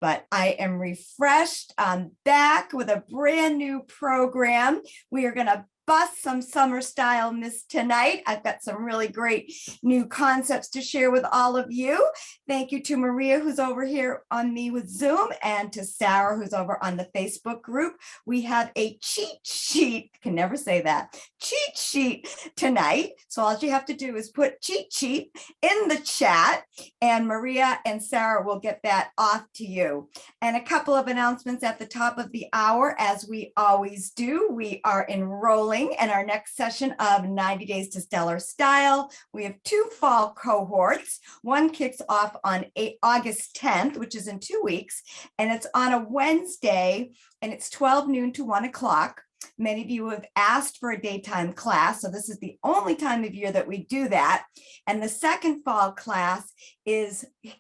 but I am refreshed. I'm back with a brand new program. We are going to bust some summer style myths tonight. I've got some really great new concepts to share with all of you. Thank you to Maria, who's over here on me with Zoom, and to Sarah, who's over on the Facebook group. We have a cheat sheet, can never say that, cheat sheet tonight. So all you have to do is put cheat sheet in the chat, and Maria and Sarah will get that off to you. And a couple of announcements at the top of the hour, as we always do. We are enrolling in our next session of 90 Days to Stellar Style. We have 2 fall cohorts. One kicks off on August 10th, which is in 2 weeks, and it's on a Wednesday, and it's 12 noon to 1 o'clock. Many of you have asked for a daytime class, so this is the only time of year that we do that. And the second fall class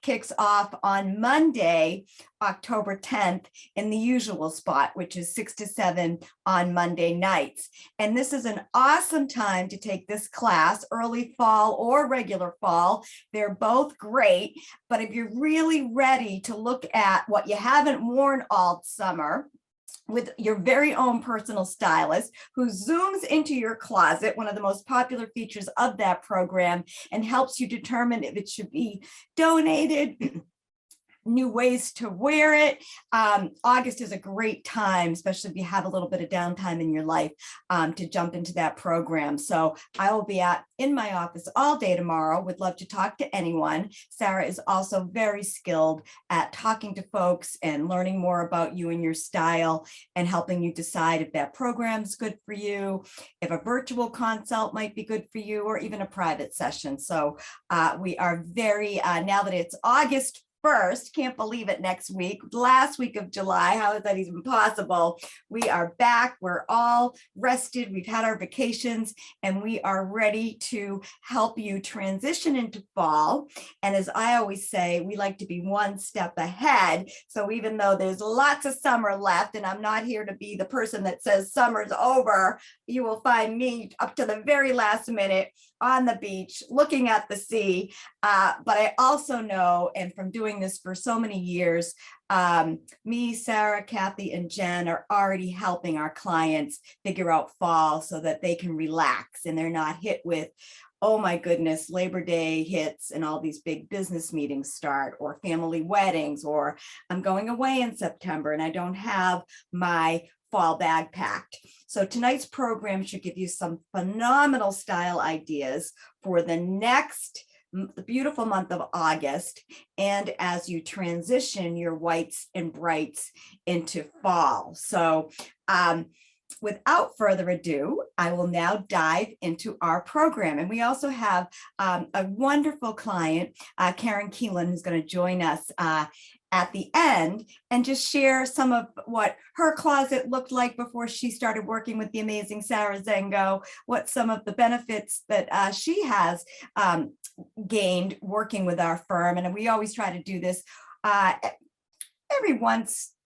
kicks off on Monday, October 10th, in the usual spot, which is 6 to 7 on Monday nights. And this is an awesome time to take this class, early fall or regular fall. They're both great, but if you're really ready to look at what you haven't worn all summer, with your very own personal stylist who zooms into your closet, one of the most popular features of that program, and helps you determine if it should be donated, new ways to wear it. August is a great time, especially if you have a little bit of downtime in your life, to jump into that program. So I will be in my office all day tomorrow. Would love to talk to anyone. Sarah is also very skilled at talking to folks and learning more about you and your style, and helping you decide if that program is good for you, if a virtual consult might be good for you, or even a private session. So we are very, now that it's August 1st, can't believe it, next week, last week of July, how is that even possible? We are back, we're all rested, we've had our vacations, and we are ready to help you transition into fall. And as I always say, we like to be one step ahead. So even though there's lots of summer left, and I'm not here to be the person that says summer's over, you will find me up to the very last minute on the beach looking at the sea. But I also know, and from doing this for so many years, me, Sarah, Kathy, and Jen are already helping our clients figure out fall so that they can relax and they're not hit with, oh my goodness, Labor Day hits and all these big business meetings start, or family weddings, or I'm going away in September and I don't have my fall bag packed. So tonight's program should give you some phenomenal style ideas for the beautiful month of August, and as you transition your whites and brights into fall. So without further ado, I will now dive into our program. And we also have a wonderful client, Karen Keelan, who's going to join us at the end and just share some of what her closet looked like before she started working with the amazing Sarah Zango, what some of the benefits that she has gained working with our firm. And we always try to do this every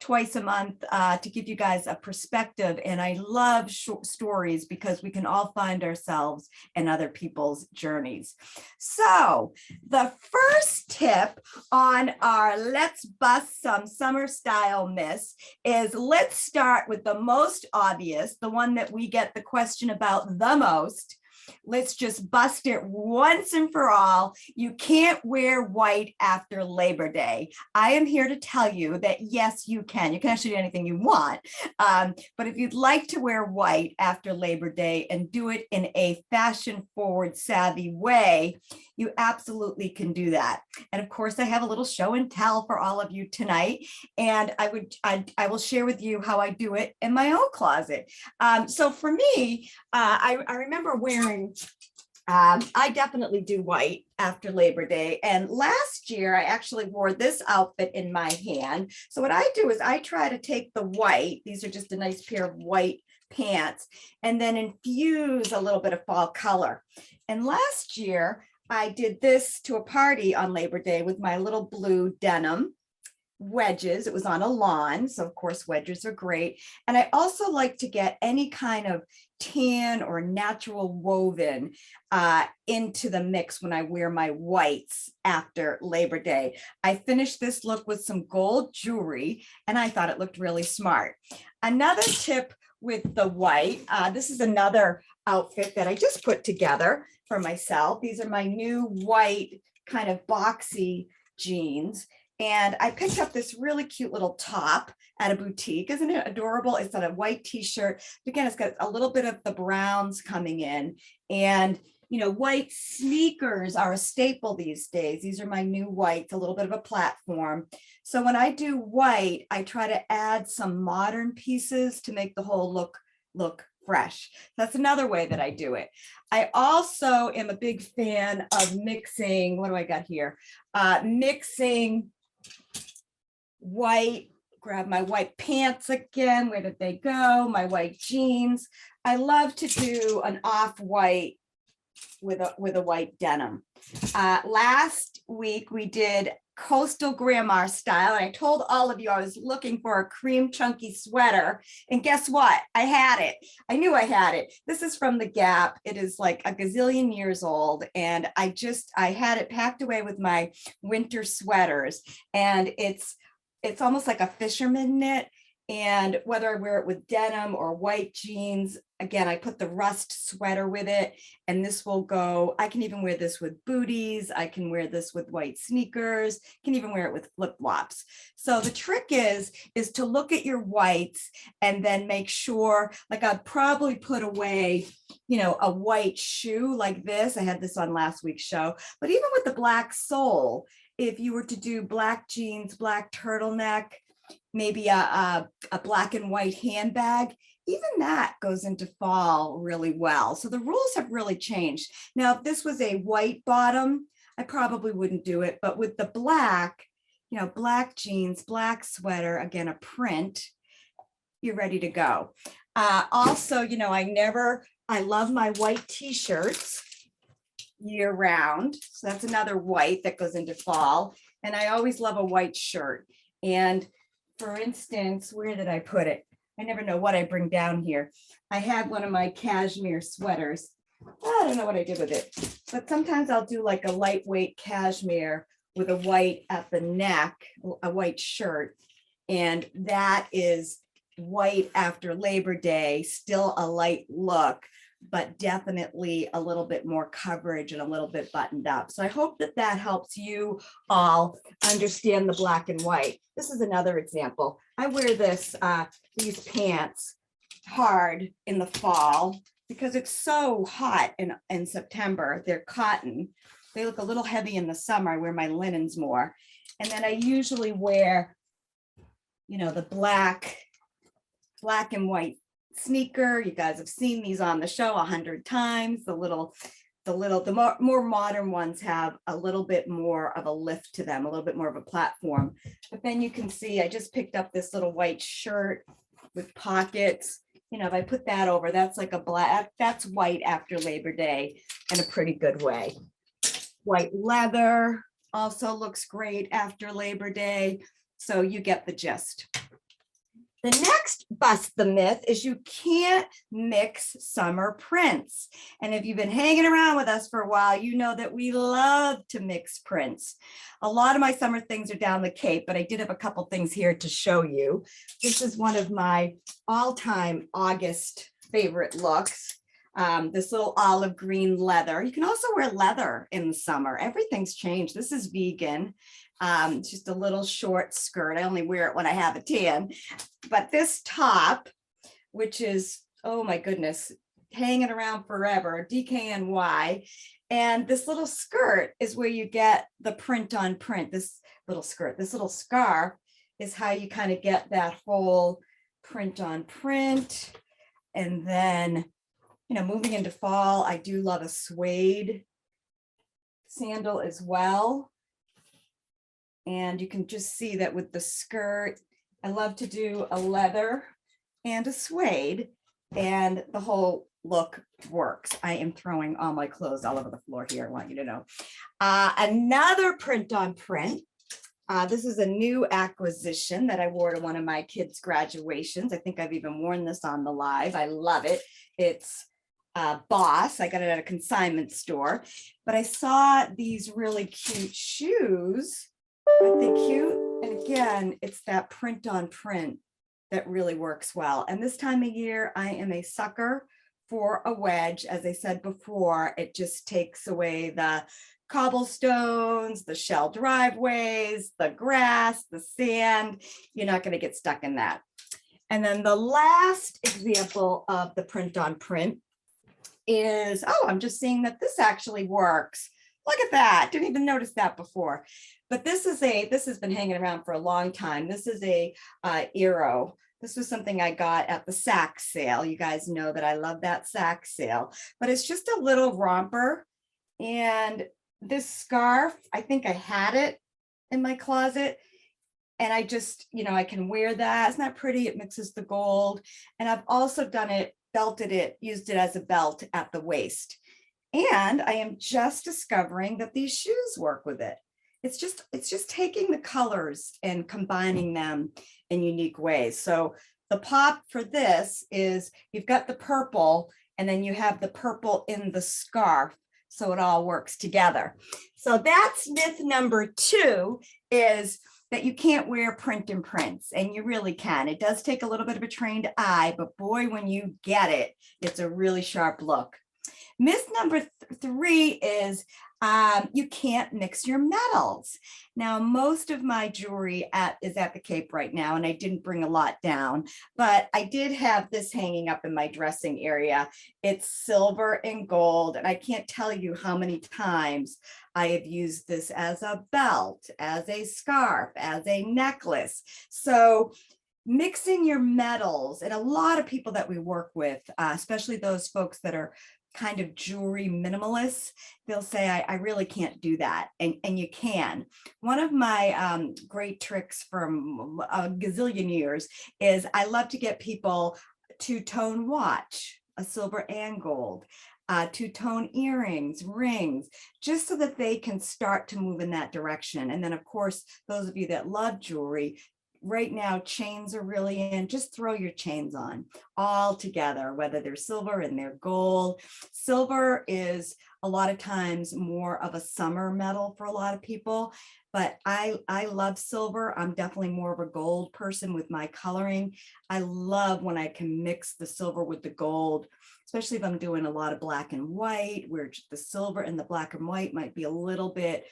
twice a month to give you guys a perspective. And I love short stories because we can all find ourselves in other people's journeys. So the first tip on our Let's Bust Some Summer Style myths is, let's start with the most obvious, the one that we get the question about the most. Let's just bust it once and for all. You can't wear white after Labor Day. I am here to tell you that yes, you can. You can actually do anything you want. But if you'd like to wear white after Labor Day and do it in a fashion forward savvy way, you absolutely can do that. And of course, I have a little show and tell for all of you tonight. And I will share with you how I do it in my own closet. So for me, I remember wearing, I definitely do white after Labor Day. And last year, I actually wore this outfit in my hand. So what I do is I try to take the white, these are just a nice pair of white pants, and then infuse a little bit of fall color. And last year, I did this to a party on Labor Day with my little blue denim, wedges. It was on a lawn, so of course wedges are great. And I also like to get any kind of tan or natural woven into the mix when I wear my whites after Labor Day. I finished this look with some gold jewelry, and I thought it looked really smart. Another tip with the white, this is another outfit that I just put together for myself. These are my new white kind of boxy jeans. And I picked up this really cute little top at a boutique. Isn't it adorable? It's on a white t-shirt. Again, it's got a little bit of the browns coming in. And, you know, white sneakers are a staple these days. These are my new whites, a little bit of a platform. So when I do white, I try to add some modern pieces to make the whole look fresh. That's another way that I do it. I also am a big fan of mixing, what do I got here? Mixing white, grab my white pants again. Where did they go? My white jeans. I love to do an off-white with a white denim. Last week we did coastal grandma style. And I told all of you I was looking for a cream chunky sweater. And guess what? I had it. I knew I had it. This is from the Gap. It is like a gazillion years old. And I had it packed away with my winter sweaters. And it's almost like a fisherman knit. And whether I wear it with denim or white jeans, again, I put the rust sweater with it, and this will go, I can even wear this with booties. I can wear this with white sneakers, can even wear it with flip-flops. So the trick is to look at your whites and then make sure, like I'd probably put away, you know, a white shoe like this. I had this on last week's show, but even with the black sole, if you were to do black jeans, black turtleneck, maybe a black and white handbag, even that goes into fall really well. So the rules have really changed. Now, if this was a white bottom, I probably wouldn't do it, but with the black, you know, black jeans, black sweater, again, a print, you're ready to go. Also, you know, I love my white t-shirts year round. So that's another white that goes into fall. And I always love a white shirt. And for instance, where did I put it? I never know what I bring down here. I had one of my cashmere sweaters. I don't know what I did with it, but sometimes I'll do like a lightweight cashmere with a white at the neck, a white shirt. And that is white after Labor Day, still a light look, but definitely a little bit more coverage and a little bit buttoned up. So I hope that that helps you all understand the black and white. This is another example. I wear these pants hard in the fall because it's so hot in September. They're cotton. They look a little heavy in the summer. I wear my linens more. And then I usually wear, you know, the black and white sneaker. You guys have seen these on the show 100 times. The more modern ones have a little bit more of a lift to them, a little bit more of a platform. But then you can see I just picked up this little white shirt with pockets. You know, if I put that over, that's like a black, that's white after Labor Day in a pretty good way. White leather also looks great after Labor Day. So you get the gist. The next bust the myth is you can't mix summer prints. And if you've been hanging around with us for a while, you know that we love to mix prints. A lot of my summer things are down the Cape, but I did have a couple things here to show you. This is one of my all-time August favorite looks. This little olive green leather. You can also wear leather in the summer. Everything's changed. This is vegan. Just a little short skirt. I only wear it when I have a tan. But this top, which is, oh my goodness, hanging around forever, DKNY. And this little skirt is where you get the print on print. This little skirt, this little scarf is how you kind of get that whole print on print. And then, you know, moving into fall, I do love a suede sandal as well. And you can just see that with the skirt, I love to do a leather and a suede, and the whole look works. I am throwing all my clothes all over the floor here. I want you to know. Another print on print This is a new acquisition that I wore to one of my kids' graduations. I think I've even worn this on the live. I love it. It's Boss. I got it at a consignment store, but I saw these really cute shoes. Aren't they cute? And again, it's that print on print that really works well. And this time of year, I am a sucker for a wedge. As I said before, it just takes away the cobblestones, the shell driveways, the grass, the sand. You're not going to get stuck in that. And then the last example of the print on print is, oh, I'm just seeing that this actually works. Look at that. Didn't even notice that before. But this has been hanging around for a long time. This is a Eero. This was something I got at the sack sale. You guys know that I love that sack sale, but it's just a little romper. And this scarf, I think I had it in my closet, and I just, I can wear that. Isn't that pretty? It mixes the gold. And I've also done it, belted it, used it as a belt at the waist. And I am just discovering that these shoes work with it. It's just taking the colors and combining them in unique ways. So the pop for this is you've got the purple, and then you have the purple in the scarf. So it all works together. So that's myth number 2, is that you can't wear print and prints, and you really can. It does take a little bit of a trained eye, but boy, when you get it, it's a really sharp look. Myth number 3 is you can't mix your metals. Now, most of my jewelry is at the Cape right now, and I didn't bring a lot down, but I did have this hanging up in my dressing area. It's silver and gold, and I can't tell you how many times I have used this as a belt, as a scarf, as a necklace. So mixing your metals, and a lot of people that we work with, especially those folks that are kind of jewelry minimalists, they'll say, I really can't do that. And you can. One of my great tricks from a gazillion years is I love to get people two-tone watch, a silver and gold, two-tone earrings, rings, just so that they can start to move in that direction. And then, of course, those of you that love jewelry, right now, chains are really in. Just throw your chains on all together, whether they're silver and they're gold. Silver is a lot of times more of a summer metal for a lot of people, but I love silver. I'm definitely more of a gold person with my coloring. I love when I can mix the silver with the gold, especially if I'm doing a lot of black and white, where the silver and the black and white might be a little bit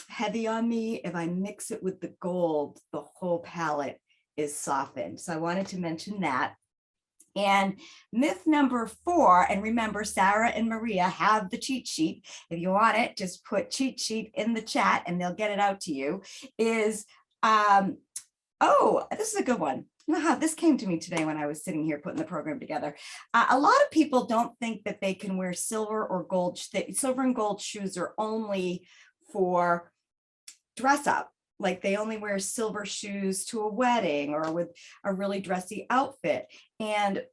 heavy on me. If I mix it with the gold, the whole palette is softened. So I wanted to mention that. And myth number 4, and remember, Sarah and Maria have the cheat sheet. If you want it, just put cheat sheet in the chat and they'll get it out to you, is, oh, this is a good one. This came to me today when I was sitting here putting the program together. A lot of people don't think that they can wear silver or gold. Silver and gold shoes are only for dress up. Like they only wear silver shoes to a wedding or with a really dressy outfit. And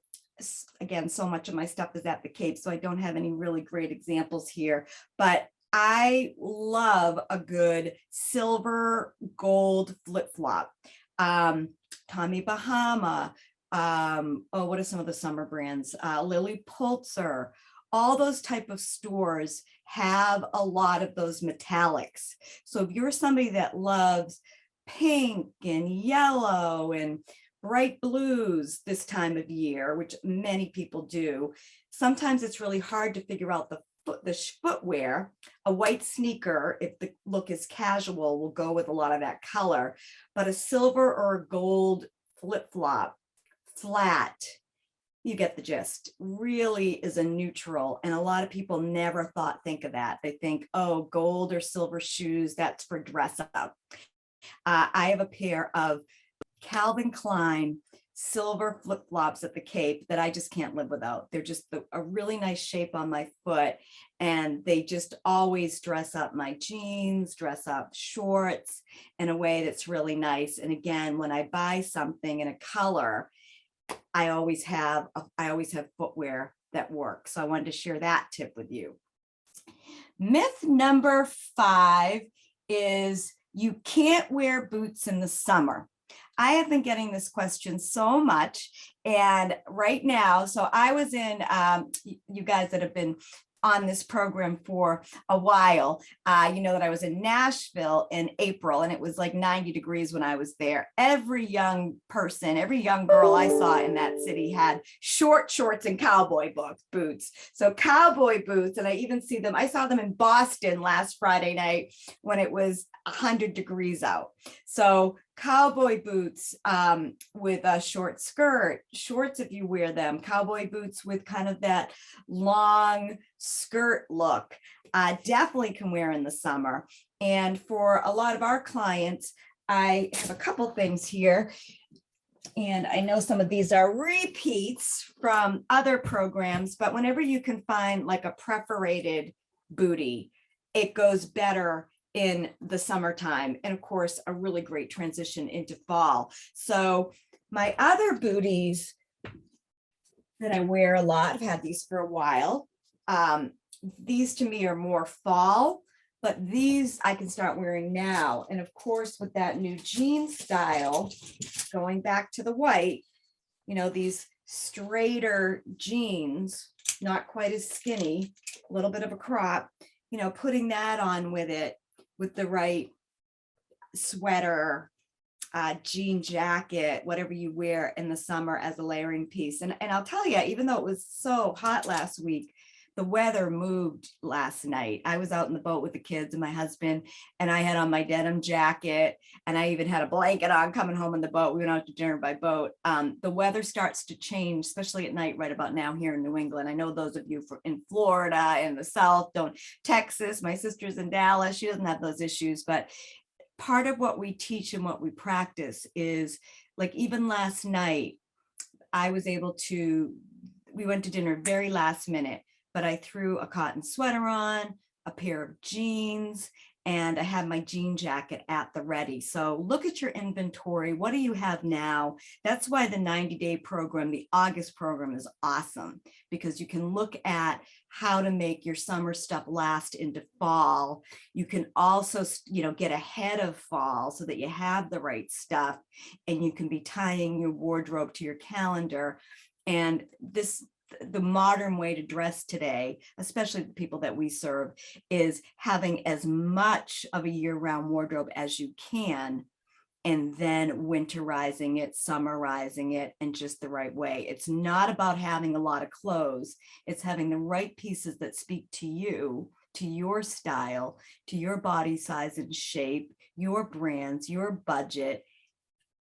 again, so much of my stuff is at the Cape, so I don't have any really great examples here, but I love a good silver gold flip-flop. Tommy Bahama, what are some of the summer brands? Lily Pulitzer. All those type of stores have a lot of those metallics. So if you're somebody that loves pink and yellow and bright blues this time of year, which many people do, sometimes it's really hard to figure out the footwear. A white sneaker, if the look is casual, will go with a lot of that color, but a silver or a gold flip-flop, flat, you get the gist, really is a neutral. And a lot of people never think of that. They think, oh, gold or silver shoes, that's for dress up. I have a pair of Calvin Klein silver flip-flops at the Cape that I just can't live without. They're just a really nice shape on my foot, and they just always dress up my jeans, dress up shorts in a way that's really nice. And again, when I buy something in a color, I always have footwear that works. So I wanted to share that tip with you. Myth number 5 is you can't wear boots in the summer. I have been getting this question so much. And right now, so I was in, you guys that have been on this program for a while, you know that I was in Nashville in April, and it was like 90 degrees when I was there. Every young person, every young girl I saw in that city had short shorts and cowboy boots. So cowboy boots, and I even see them, I saw them in Boston last Friday night when it was 100 degrees out. So cowboy boots with a short skirt, shorts if you wear them, cowboy boots with kind of that long skirt look, definitely can wear in the summer. And for a lot of our clients, I have a couple things here. And I know some of these are repeats from other programs, but whenever you can find like a perforated bootie, it goes better in the summertime. And of course, a really great transition into fall. So my other booties that I wear a lot, I've had these for a while. These to me are more fall, but these I can start wearing now. And of course, with that new jean style, going back to the white, you know, these straighter jeans, not quite as skinny, a little bit of a crop, you know, putting that on with it, with the right sweater, jean jacket, whatever you wear in the summer as a layering piece. And I'll tell you, even though it was so hot last week, the weather moved last night. I was out in the boat with the kids and my husband, and I had on my denim jacket, and I even had a blanket on coming home in the boat. We went out to dinner by boat. The weather starts to change, especially at night right about now here in New England. I know those of you in Florida, in the South, don't, Texas, my sister's in Dallas, she doesn't have those issues, but part of what we teach and what we practice is, like, even last night, I was able to, we went to dinner very last minute, but I threw a cotton sweater on, a pair of jeans, and I had my jean jacket at the ready. So look at your inventory. What do you have now? That's why the 90-day program, the August program, is awesome, because you can look at how to make your summer stuff last into fall. You can also, you know, get ahead of fall so that you have the right stuff, and you can be tying your wardrobe to your calendar. And the modern way to dress today, especially the people that we serve, is having as much of a year-round wardrobe as you can, and then winterizing it, summerizing it in just the right way. It's not about having a lot of clothes. It's having the right pieces that speak to you, to your style, to your body size and shape, your brands, your budget,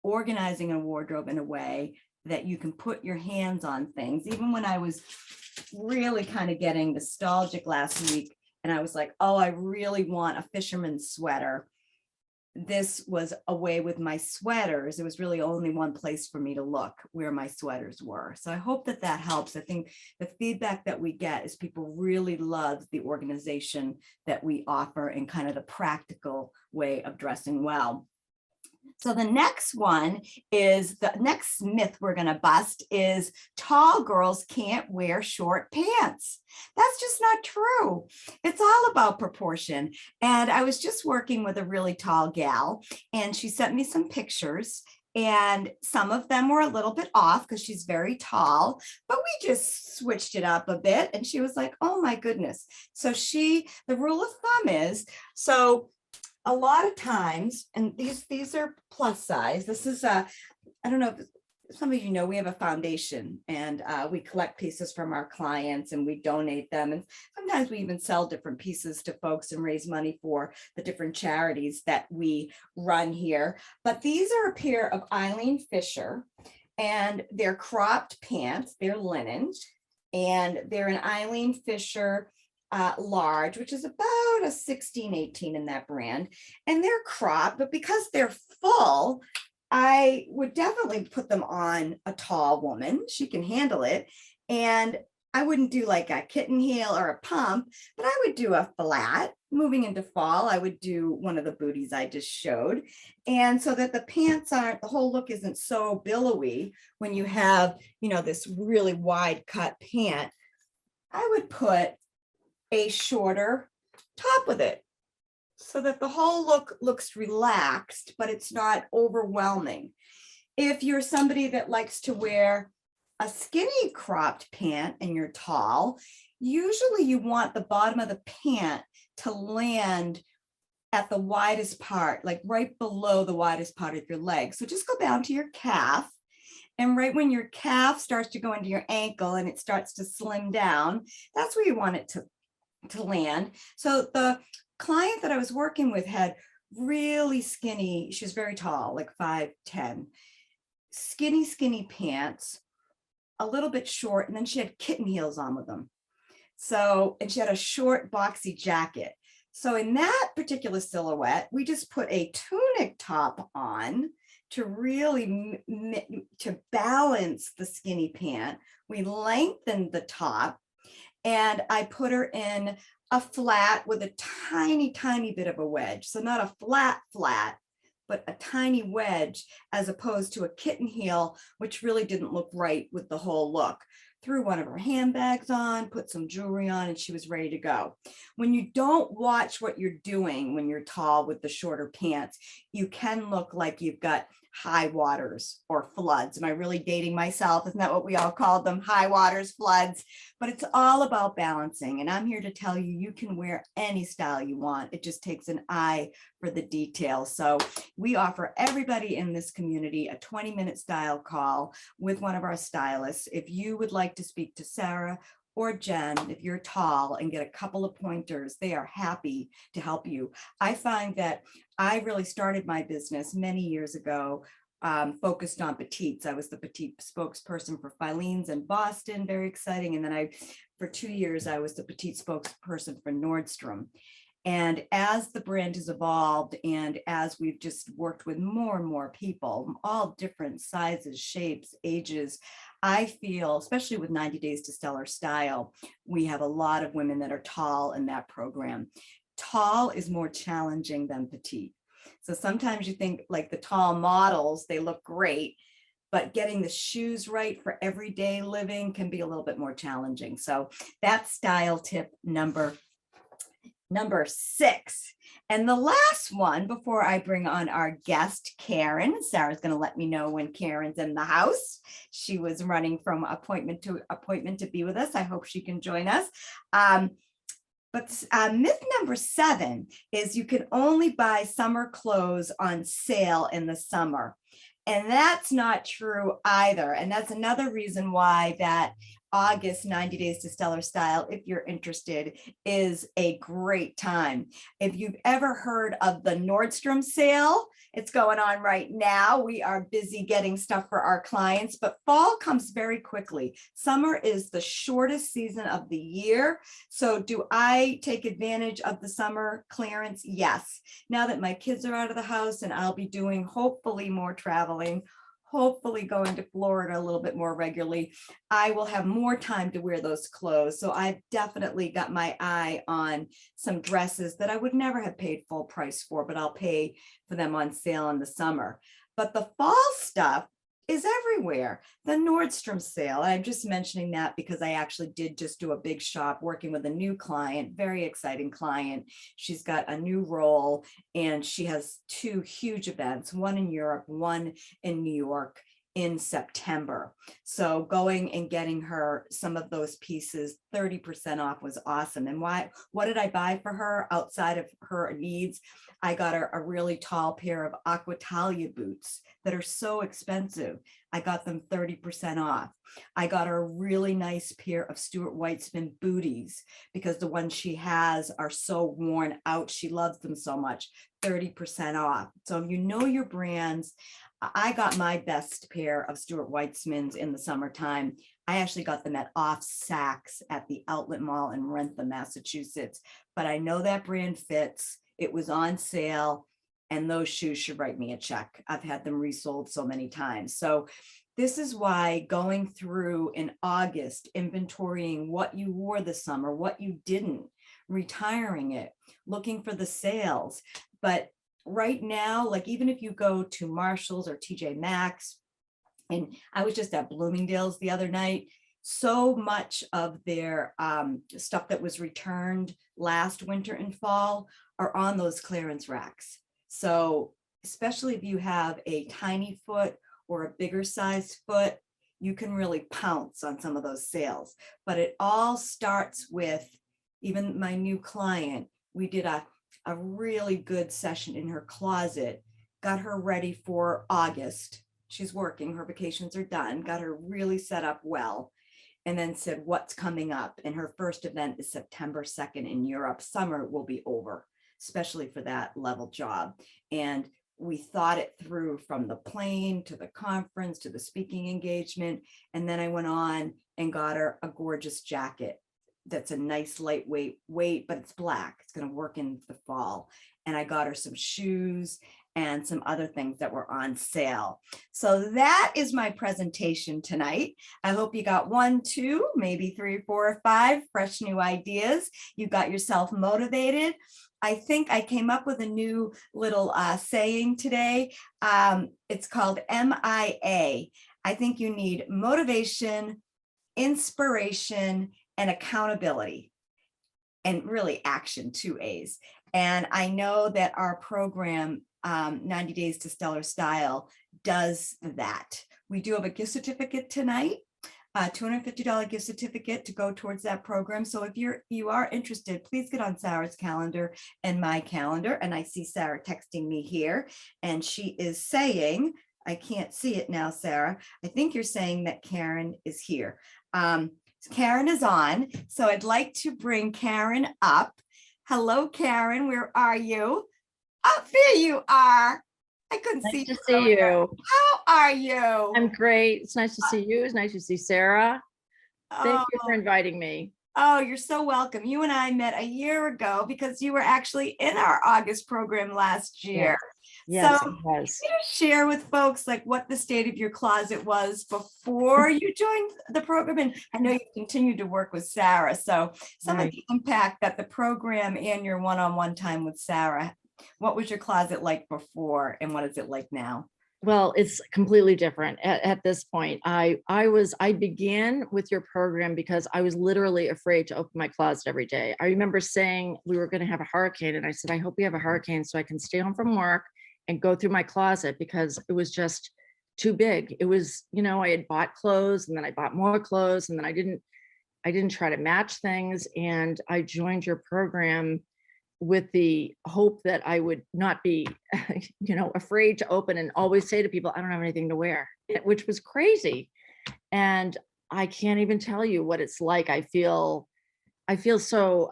organizing a wardrobe in a way that you can put your hands on things. Even when I was really kind of getting nostalgic last week, and I was like, oh, I really want a fisherman's sweater. This was a way with my sweaters. It was really only one place for me to look where my sweaters were. So I hope that that helps. I think the feedback that we get is people really love the organization that we offer and kind of the practical way of dressing well. So the next one is, the next myth we're going to bust is tall girls can't wear short pants. That's just not true. It's all about proportion. And I was just working with a really tall gal, and she sent me some pictures, and some of them were a little bit off because she's very tall, but we just switched it up a bit. And she was like, oh my goodness. So the rule of thumb is, so a lot of times, and these are plus size. This is I don't know if some of you know, we have a foundation, and we collect pieces from our clients and we donate them. And sometimes we even sell different pieces to folks and raise money for the different charities that we run here. But these are a pair of Eileen Fisher, and they're cropped pants. They're linen, and they're an Eileen Fisher large, which is about a 16-18 in that brand, and they're cropped, but because they're full, I would definitely put them on a tall woman. She can handle it. And I wouldn't do like a kitten heel or a pump, but I would do a flat. Moving into fall, I would do one of the booties I just showed. And so that the pants aren't, the whole look isn't so billowy when you have, you know, this really wide cut pant, I would put a shorter top with it. so that the whole look looks relaxed, but it's not overwhelming. If you're somebody that likes to wear a skinny cropped pant and you're tall, usually you want the bottom of the pant to land at the widest part, like right below the widest part of your leg. So just go down to your calf. And right when your calf starts to go into your ankle and it starts to slim down, that's where you want it to land. So the client that I was working with had really skinny, she was very tall, like 5'10", skinny pants, a little bit short, and then she had kitten heels on with them. So, and she had a short boxy jacket. So in that particular silhouette, we just put a tunic top on to really to balance the skinny pant. We lengthened the top, and I put her in a flat with a tiny bit of a wedge. So not a flat, but a tiny wedge, as opposed to a kitten heel, which really didn't look right with the whole look. Threw one of her handbags on, put some jewelry on, and she was ready to go. When you don't watch what you're doing when you're tall with the shorter pants, you can look like you've got high waters or floods. Am I really dating myself? Isn't that what we all called them? High waters, floods. But it's all about balancing. And I'm here to tell you, you can wear any style you want. It just takes an eye for the details. So we offer everybody in this community a 20-minute style call with one of our stylists. If you would like to speak to Sarah or Jen, if you're tall, and get a couple of pointers, they are happy to help you. I find that I really started my business many years ago, focused on petites. I was the petite spokesperson for Filene's in Boston, very exciting. And then for 2 years, I was the petite spokesperson for Nordstrom. And as the brand has evolved, and as we've just worked with more and more people, all different sizes, shapes, ages, I feel, especially with 90 Days to Stellar Style, we have a lot of women that are tall in that program. Tall is more challenging than petite. So sometimes you think like the tall models, they look great, but getting the shoes right for everyday living can be a little bit more challenging. So that's style tip number 6. And the last one before I bring on our guest, Karen. Sarah's going to let me know when Karen's in the house. She was running from appointment to appointment to be with us. I hope she can join us. But myth number 7 is you can only buy summer clothes on sale in the summer. And that's not true either. And that's another reason why that August 90 Days to Stellar Style, if you're interested, is a great time. If you've ever heard of the Nordstrom sale, it's going on right now. We are busy getting stuff for our clients, but fall comes very quickly. Summer is the shortest season of the year. So do I take advantage of the summer clearance? Yes. Now that my kids are out of the house and I'll be doing hopefully more traveling, hopefully going to Florida a little bit more regularly, I will have more time to wear those clothes. So I've definitely got my eye on some dresses that I would never have paid full price for, but I'll pay for them on sale in the summer. But the fall stuff is everywhere. The Nordstrom sale, I'm just mentioning that because I actually did just do a big shop working with a new client, very exciting client. She's got a new role and she has 2 huge events, one in Europe, one in New York in September. So going and getting her some of those pieces 30% off was awesome. And what did I buy for her outside of her needs? I got her a really tall pair of Aquatalia boots that are so expensive. I got them 30% off. I got her a really nice pair of Stuart Weitzman booties because the ones she has are so worn out. She loves them so much, 30% off. So if you know your brands, I got my best pair of Stuart Weitzmans in the summertime. I actually got them at Off Saks at the Outlet Mall in Rentham, Massachusetts. But I know that brand fits. It was on sale, and those shoes should write me a check. I've had them resold so many times. So this is why going through in August, inventorying what you wore this summer, what you didn't, retiring it, looking for the sales. But right now, like even if you go to Marshall's or TJ Maxx, and I was just at Bloomingdale's the other night, so much of their stuff that was returned last winter and fall are on those clearance racks. So especially if you have a tiny foot or a bigger size foot, you can really pounce on some of those sales. But it all starts with, even my new client, we did a really good session in her closet, got her ready for August. She's working, her vacations are done, got her really set up well, and then said what's coming up. And her first event is September 2nd in Europe. Summer will be over, especially for that level job. And we thought it through from the plane to the conference to the speaking engagement. And then I went on and got her a gorgeous jacket that's a nice lightweight weight, but it's black. It's going to work in the fall. And I got her some shoes and some other things that were on sale. So that is my presentation tonight. I hope you got 1, 2, maybe 3, 4, or 5 fresh new ideas. You got yourself motivated. I think I came up with a new little saying today. It's called MIA. I think you need motivation, inspiration, and accountability, and really action, 2 A's. And I know that our program, 90 Days to Stellar Style, does that. We do have a gift certificate tonight, a $250 gift certificate to go towards that program. So if you are interested, please get on Sarah's calendar and my calendar. And I see Sarah texting me here, and she is saying, I can't see it now, Sarah. I think you're saying that Karen is here. Karen is on, so I'd like to bring Karen up. Hello, Karen, where are you? Oh, there you are. I couldn't see you. Nice to see you. How are you? I'm great. It's nice to see you. It's nice to see Sarah. Thank you for inviting me. Oh, you're so welcome. You and I met a year ago because you were actually in our August program last year. Yes, so it was. Can you share with folks like what the state of your closet was before you joined the program? And I know you continued to work with Sarah. So some of the impact that the program and your one-on-one time with Sarah, what was your closet like before and what is it like now? Well, it's completely different at this point. I began with your program because I was literally afraid to open my closet every day. I remember saying we were going to have a hurricane, and I said, I hope we have a hurricane so I can stay home from work and go through my closet, because it was just too big. It was, I had bought clothes and then I bought more clothes, and then I didn't try to match things. And I joined your program with the hope that I would not be, afraid to open and always say to people, I don't have anything to wear, which was crazy. And I can't even tell you what it's like. I feel so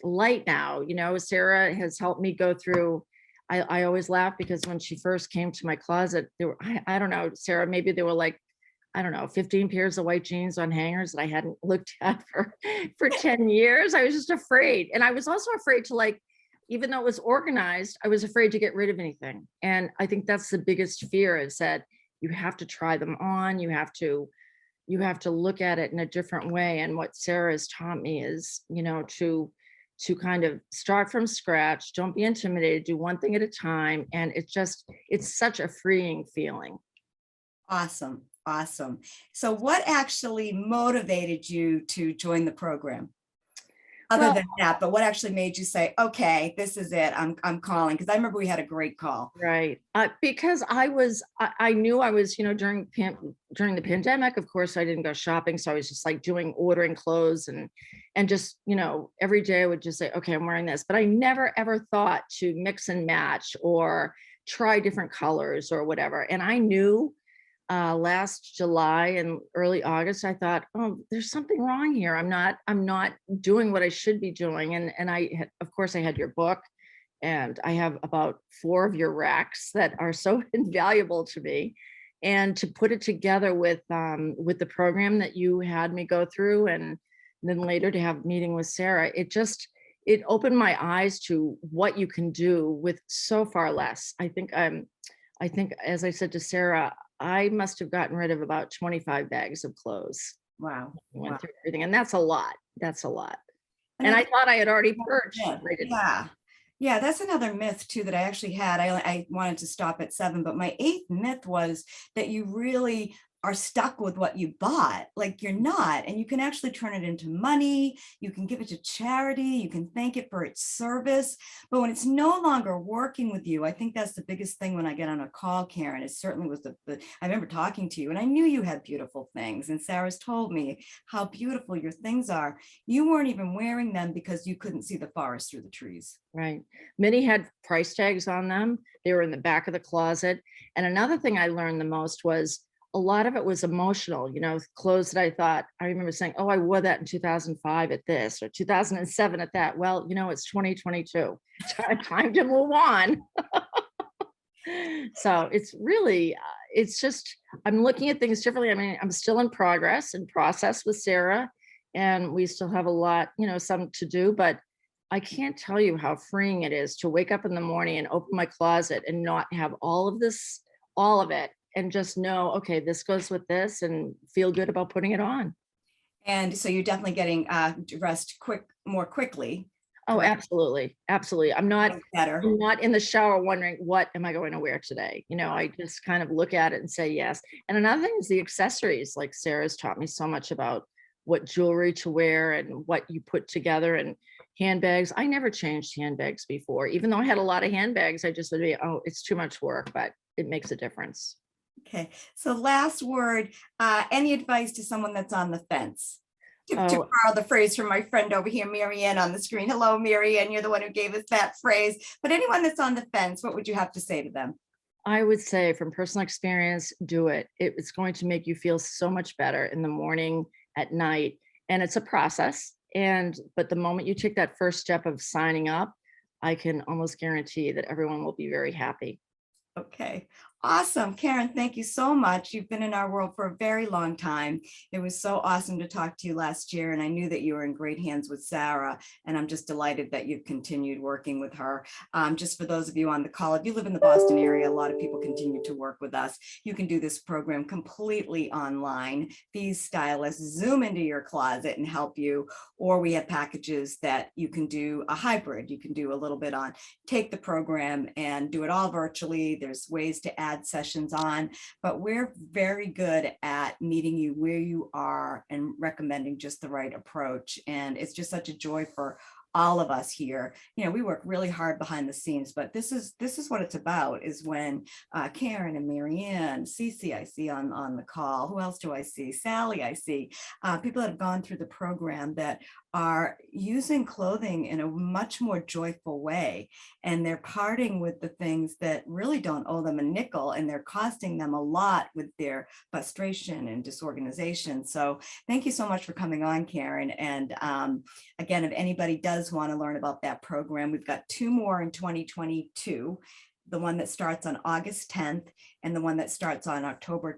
light now. Sarah has helped me go through. I always laugh because when she first came to my closet, there were, I don't know, Sarah, maybe there were like, I don't know, 15 pairs of white jeans on hangers that I hadn't looked at for 10 years. I was just afraid. And I was also afraid to, even though it was organized, I was afraid to get rid of anything. And I think that's the biggest fear, is that you have to try them on. You have to look at it in a different way. And what Sarah has taught me is, to kind of start from scratch. Don't be intimidated, do one thing at a time. And it's such a freeing feeling. Awesome. Awesome. So what actually motivated you to join the program? Other than that, but what actually made you say, okay, this is it, I'm calling? Because I remember we had a great call. Right. Because I knew I was, during the pandemic, of course, I didn't go shopping. So I was just ordering clothes and just, every day I would just say, okay, I'm wearing this, but I never, ever thought to mix and match or try different colors or whatever. And I knew last July and early August, I thought, oh, there's something wrong here. I'm not doing what I should be doing. And of course, I had your book, and I have about 4 of your racks that are so invaluable to me. And to put it together with the program that you had me go through, and then later to have a meeting with Sarah, it opened my eyes to what you can do with so far less. I think, as I said to Sarah, I must have gotten rid of about 25 bags of clothes. Wow. Went through everything. And that's a lot. That's a lot. And I thought I had already purged. Yeah, that's another myth too that I actually had. I wanted to stop at 7, but my 8th myth was that you really are stuck with what you bought. Like, you're not, and you can actually turn it into money. You can give it to charity. You can thank it for its service. But when it's no longer working with you, I think that's the biggest thing when I get on a call, Karen. It certainly was I remember talking to you and I knew you had beautiful things. And Sarah's told me how beautiful your things are. You weren't even wearing them because you couldn't see the forest through the trees. Right. Many had price tags on them. They were in the back of the closet. And another thing I learned the most was a lot of it was emotional, clothes that I remember saying, oh, I wore that in 2005 at this or 2007 at that. Well, it's 2022. Time to move on. So it's really, it's just, I'm looking at things differently. I mean, I'm still in progress and process with Sarah, and we still have a lot, some to do, but I can't tell you how freeing it is to wake up in the morning and open my closet and not have all of this, all of it, and just know, okay, this goes with this and feel good about putting it on. And so you're definitely getting dressed more quickly. Oh, Correct. absolutely. Absolutely. I'm Better. not in the shower wondering, what am I going to wear today? I just kind of look at it and say yes. And another thing is the accessories. Like, Sarah's taught me so much about what jewelry to wear and what you put together, and handbags. I never changed handbags before. Even though I had a lot of handbags, I just would be, oh, it's too much work, but it makes a difference. Okay. So last word, any advice to someone that's on the fence? To Oh, borrow the phrase from my friend over here, Marianne, on the screen. Hello, Marianne. You're the one who gave us that phrase. But anyone that's on the fence, what would you have to say to them? I would say from personal experience, do it. It's going to make you feel so much better in the morning, at night, and it's a process. But the moment you take that first step of signing up, I can almost guarantee that everyone will be very happy. Okay. Awesome. Karen, thank you so much. You've been in our world for a very long time. It was so awesome to talk to you last year, and I knew that you were in great hands with Sarah, and I'm just delighted that you've continued working with her. Just for those of you on the call, if you live in the Boston area, a lot of people continue to work with us. You can do this program completely online. These stylists zoom into your closet and help you, or we have packages that you can do a hybrid. You can do a little bit on, take the program and do it all virtually. There's ways to add sessions on, but we're very good at meeting you where you are and recommending just the right approach. And it's just such a joy for all of us here. We work really hard behind the scenes, but this is what it's about, is when Karen and Marianne, Cece, I see on the call. Who else do I see? Sally, I see. People that have gone through the program that are using clothing in a much more joyful way, and they're parting with the things that really don't owe them a nickel, and they're costing them a lot with their frustration and disorganization. So thank you so much for coming on, Karen. And again, if anybody does want to learn about that program, we've got 2 more in 2022. The one that starts on August 10th and the one that starts on August 10th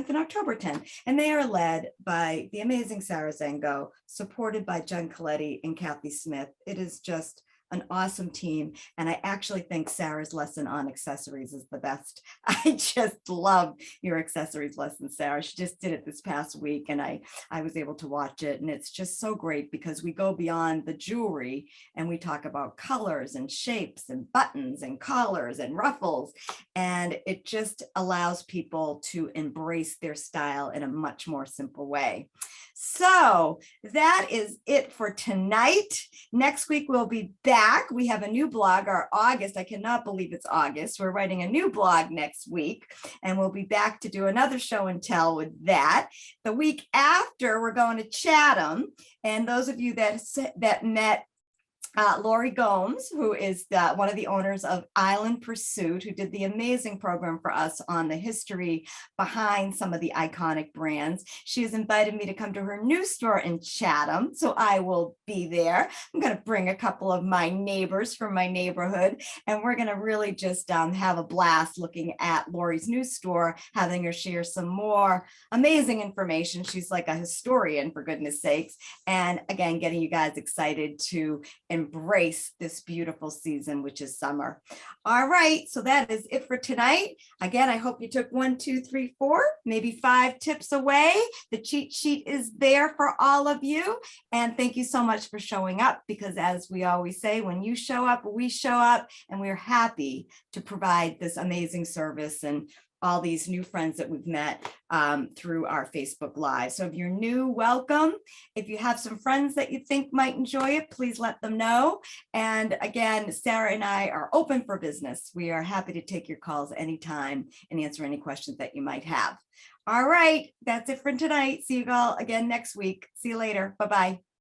and October 10th. And they are led by the amazing Sarah Zango, supported by Jen Coletti and Kathy Smith. It is just an awesome team. And I actually think Sarah's lesson on accessories is the best. I just love your accessories lesson, Sarah. She just did it this past week, and I was able to watch it. And it's just so great because we go beyond the jewelry and we talk about colors and shapes and buttons and collars and ruffles. And it just allows people to embrace their style in a much more simple way. So that is it for tonight. Next week, we'll be back. We have a new blog, our August. I cannot believe it's August. We're writing a new blog next week, and we'll be back to do another show and tell with that. The week after, we're going to Chatham. And those of you that met Lori Gomes, who is one of the owners of Island Pursuit, who did the amazing program for us on the history behind some of the iconic brands. She has invited me to come to her new store in Chatham, so I will be there. I'm going to bring a couple of my neighbors from my neighborhood, and we're going to really just have a blast looking at Lori's new store, having her share some more amazing information. She's like a historian, for goodness sakes, and again, getting you guys excited to embrace this beautiful season, which is summer. All right, so that is it for tonight. Again, I hope you took 1, 2, 3, 4, maybe 5 tips away. The cheat sheet is there for all of you. And thank you so much for showing up, because as we always say, when you show up, we show up, and we're happy to provide this amazing service and all these new friends that we've met through our Facebook Live. So if you're new, welcome. If you have some friends that you think might enjoy it, please let them know. And again, Sarah and I are open for business. We are happy to take your calls anytime and answer any questions that you might have. All right, that's it for tonight. See you all again next week. See you later. Bye-bye.